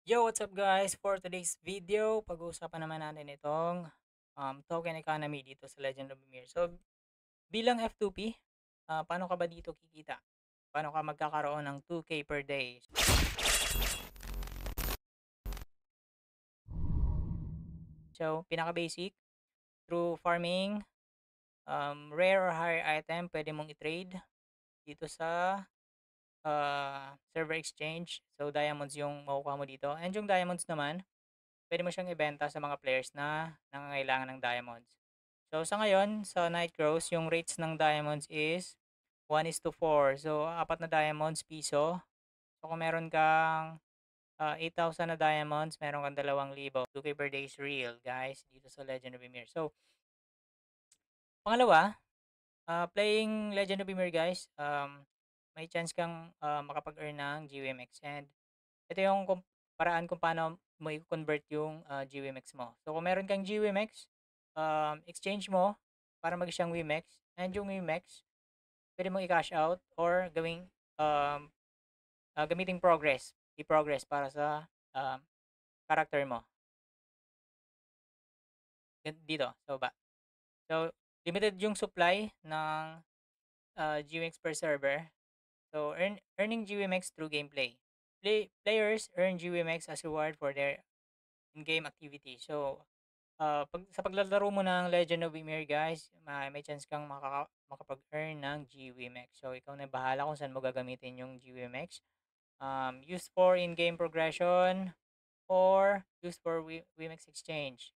Yo, what's up guys? For today's video, pag-uusapan naman natin itong token economy dito sa Legend of Ymir. So, bilang F2P, paano ka ba dito kikita? Paano ka magkakaroon ng 2K per day? So, pinaka-basic, through farming, rare or higher item, pwede mong i-trade dito sa server exchange. So, diamonds yung makukuha mo dito. And yung diamonds naman, pwede mo siyang ibenta sa mga players na nangangailangan ng diamonds. So, sa ngayon, sa Night Crows, yung rates ng diamonds is 1:4. So, apat na diamonds, piso. So, kung meron kang 8,000 na diamonds, meron kang 2,000. 2K per day is real, guys, dito sa Legend of Ymir. So, pangalawa, playing Legend of Ymir, guys, may chance kang makapag-earn ng GWMX. And ito yung paraan kung paano mo i-convert yung GWMX mo. So, kung meron kang GWMX, exchange mo para mag siyang WMX. And yung WMX, pwede mong i-cash out or um, gamiting progress. I-progress para sa character mo. Dito, sa baba. So, limited yung supply ng GWMX per server. So, earning GWMX through gameplay. Players earn GWMX as reward for their in-game activity. So, sa paglalaro mo ng Legend of Ymir, guys, may chance kang makapag-earn ng GWMX. So, ikaw na bahala kung saan mo gagamitin yung GWMX. Used for in-game progression or used for WMX exchange.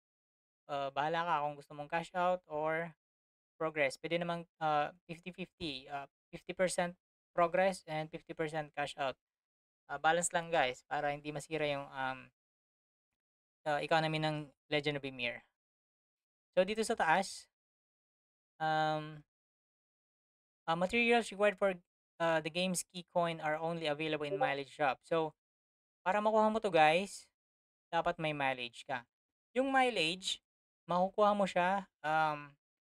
Bahala ka kung gusto mong cash out or progress. Pwede namang 50-50. 50% progress and 50% cash out. Balance lang, guys, para hindi masira yung economy ng Legend of Ymir. So, dito sa taas, um, materials required for the game's key coin are only available in mileage shop. So, para makuha mo to, guys, dapat may mileage ka. Yung mileage, makukuha mo siya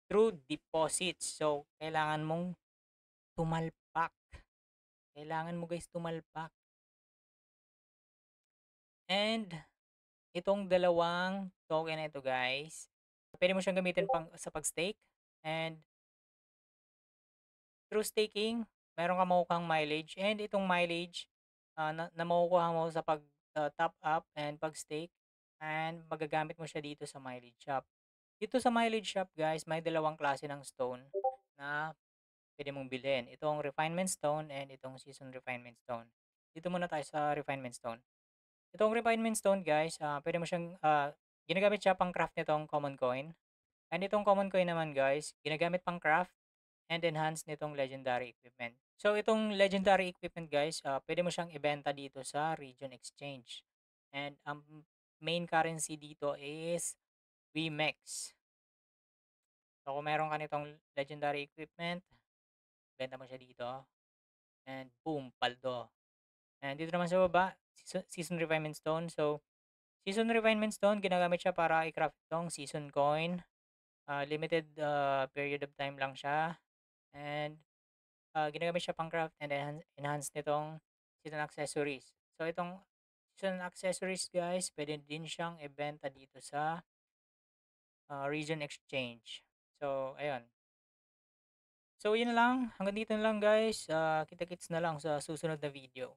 through deposits. So, kailangan mong tumalpak. Kailangan mo, guys, tumalpak. And itong dalawang token na ito, guys, pwede mo siyang gamitin sa pag-stake. And through staking, meron ka makukuhang mileage. And itong mileage na makukuha mo sa pag-top up and pag-stake, and magagamit mo siya dito sa mileage shop. Dito sa mileage shop, guys, may dalawang klase ng stone na pwede mong bilhin. Itong refinement stone and itong season refinement stone. Dito muna tayo sa refinement stone. Itong refinement stone, guys, pwede mo siyang ginagamit siya pang craft nitong common coin. And itong common coin naman, guys, ginagamit pang craft and enhance nitong legendary equipment. So, itong legendary equipment, guys, pwede mo siyang ibenta dito sa region exchange. And ang main currency dito is WMEX. So, kung meron ka nitong legendary equipment, benta mo siya dito. And boom, paldo. And dito naman sa baba, season refinement stone. So, season refinement stone, ginagamit siya para i-craft itong season coin. Limited period of time lang siya. And ginagamit siya pang craft and enhance nitong season accessories. So, itong season accessories, guys, pwede din siyang ibenta dito sa region exchange. So, ayun. So, yun na lang. Hanggang dito na lang, guys. Kita-kits na lang sa susunod na video.